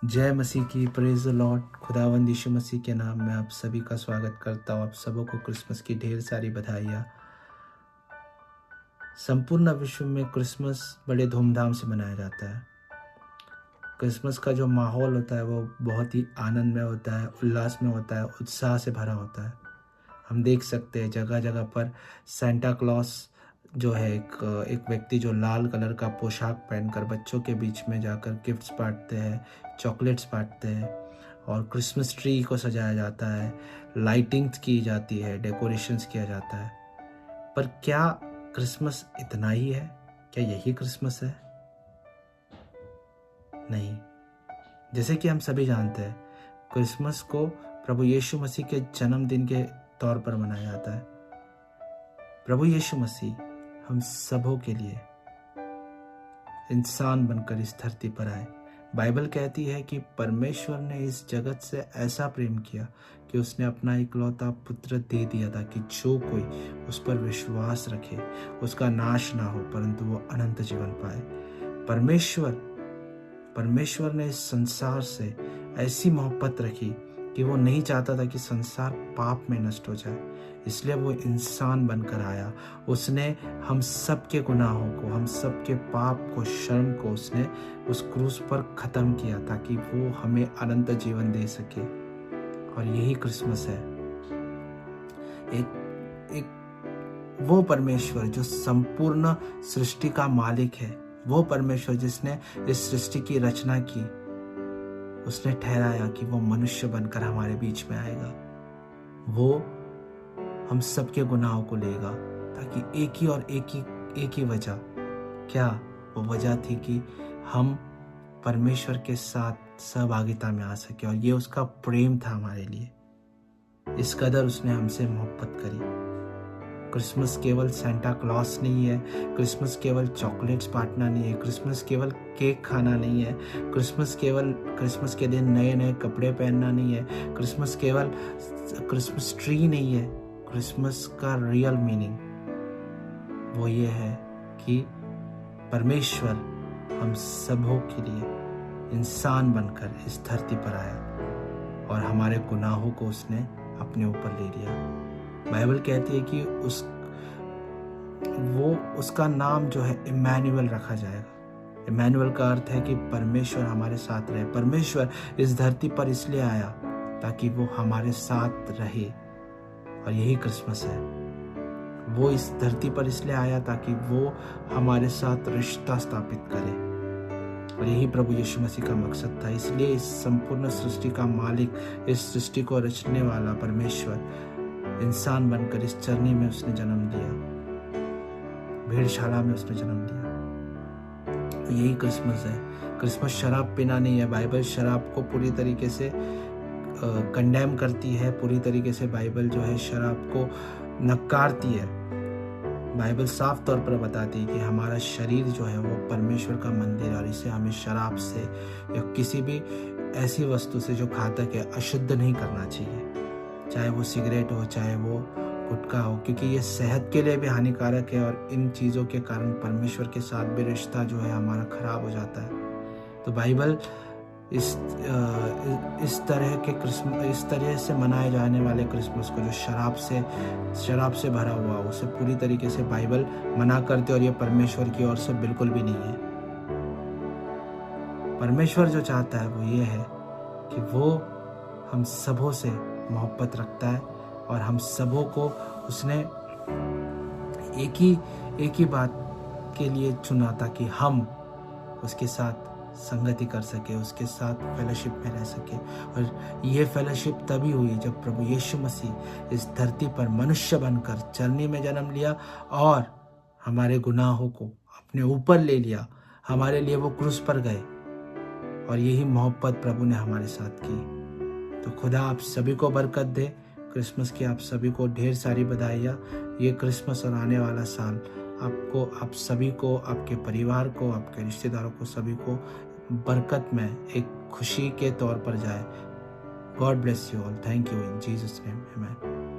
जय मसीह की, praise the Lord. खुदावंद यीशु मसीह के नाम में आप सभी का स्वागत करता हूँ। आप सबों को क्रिसमस की ढेर सारी बधाइयाँ। संपूर्ण विश्व में क्रिसमस बड़े धूमधाम से मनाया जाता है। क्रिसमस का जो माहौल होता है वो बहुत ही आनंद में होता है, उल्लास में होता है, उत्साह से भरा होता है। हम देख सकते हैं जगह जगह पर सेंटा क्लॉस जो है एक व्यक्ति जो लाल कलर का पोशाक पहनकर बच्चों के बीच में जाकर गिफ्ट्स बांटते हैं, चॉकलेट्स बांटते हैं और क्रिसमस ट्री को सजाया जाता है, लाइटिंग्स की जाती है, डेकोरेशंस किया जाता है। पर क्या क्रिसमस इतना ही है? क्या यही क्रिसमस है? नहीं। जैसे कि हम सभी जानते हैं, क्रिसमस को प्रभु यीशु मसीह के जन्मदिन के तौर पर मनाया जाता है। प्रभु यीशु मसीह हम सबों के लिए इंसान बनकर इस धरती पर आए। बाइबल कहती है कि परमेश्वर ने इस जगत से ऐसा प्रेम किया कि उसने अपना इकलौता पुत्र दे दिया ताकि जो कोई उस पर विश्वास रखे उसका नाश ना हो परंतु वो अनंत जीवन पाए। परमेश्वर ने इस संसार से ऐसी मोहब्बत रखी कि वो नहीं चाहता था कि संसार पाप में नष्ट हो जाए, इसलिए वो इंसान बनकर आया। उसने हम सब के गुनाहों को, हम सब के पाप को, शर्म को उसने उस क्रूस पर ख़त्म किया ताकि वो हमें अनंत जीवन दे सके। और यही क्रिसमस है। एक वो परमेश्वर जो संपूर्ण सृष्टि का मालिक है, वो परमेश्वर जिसने इस सृष्टि की रचना की, उसने ठहराया कि वो मनुष्य बनकर हमारे बीच में आएगा। वो हम सबके गुनाहों को लेगा ताकि एक ही वजह, क्या वो वजह थी कि हम परमेश्वर के साथ सहभागिता में आ सके। और ये उसका प्रेम था हमारे लिए। इस कदर उसने हमसे मोहब्बत करी। क्रिसमस केवल सेंटा क्लॉस नहीं है, क्रिसमस केवल चॉकलेट्स बांटना नहीं है, क्रिसमस केवल केक खाना नहीं है, क्रिसमस के दिन नए नए कपड़े पहनना नहीं है, क्रिसमस केवल क्रिसमस ट्री नहीं है। क्रिसमस का रियल मीनिंग वो ये है कि परमेश्वर हम सबों के लिए इंसान बनकर इस धरती पर आया और हमारे गुनाहों को उसने अपने ऊपर ले लिया। बाइबल कहती है कि उसका नाम जो है इमैनुअल रखा जाएगा। इमैनुअल का अर्थ है कि परमेश्वर हमारे साथ रहे। परमेश्वर इस धरती पर इसलिए आया ताकि वो हमारे साथ रहे, और यही क्रिसमस है। वो इस धरती पर इसलिए आया ताकि वो हमारे साथ रिश्ता स्थापित करे, और यही प्रभु यीशु मसीह का मकसद था। इसलिए इस संपूर्ण सृष्टि का मालिक, इस सृष्टि को रचने वाला परमेश्वर इंसान बनकर इस चरनी में उसने जन्म लिया, भेड़शाला में उसने जन्म लिया। यही क्रिसमस है। क्रिसमस शराब पीना नहीं है। बाइबल शराब को पूरी तरीके से कंडेम करती है। पूरी तरीके से बाइबल जो है शराब को नकारती है। बाइबल साफ तौर पर बताती है कि हमारा शरीर जो है वो परमेश्वर का मंदिर है, और इसे हमें शराब से या किसी भी ऐसी वस्तु से जो घातक है अशुद्ध नहीं करना चाहिए, चाहे वो सिगरेट हो, चाहे वो गुटखा हो, क्योंकि ये सेहत के लिए भी हानिकारक है और इन चीज़ों के कारण परमेश्वर के साथ भी रिश्ता जो है हमारा खराब हो जाता है। तो बाइबल इस तरह से मनाए जाने वाले क्रिसमस को, जो शराब से भरा हुआ, उसे पूरी तरीके से बाइबल मना करते, और ये परमेश्वर की ओर से बिल्कुल भी नहीं है। परमेश्वर जो चाहता है वो ये है कि वो हम सबों से मोहब्बत रखता है, और हम सबों को उसने एक ही बात के लिए चुना ताकि हम उसके साथ संगति कर सके, उसके साथ फेलोशिप में रह सके। और ये फेलोशिप तभी हुई जब प्रभु यीशु मसीह इस धरती पर मनुष्य बनकर चरनी में जन्म लिया और हमारे गुनाहों को अपने ऊपर ले लिया। हमारे लिए वो क्रूस पर गए, और यही मोहब्बत प्रभु ने हमारे साथ की। तो खुदा आप सभी को बरकत दे। क्रिसमस की आप सभी को ढेर सारी बधाइयाँ। ये क्रिसमस और आने वाला साल आप सभी को, आपके परिवार को, आपके रिश्तेदारों को, सभी को बरकत में एक खुशी के तौर पर जाए। God bless you all. Thank you in Jesus name, आमीन।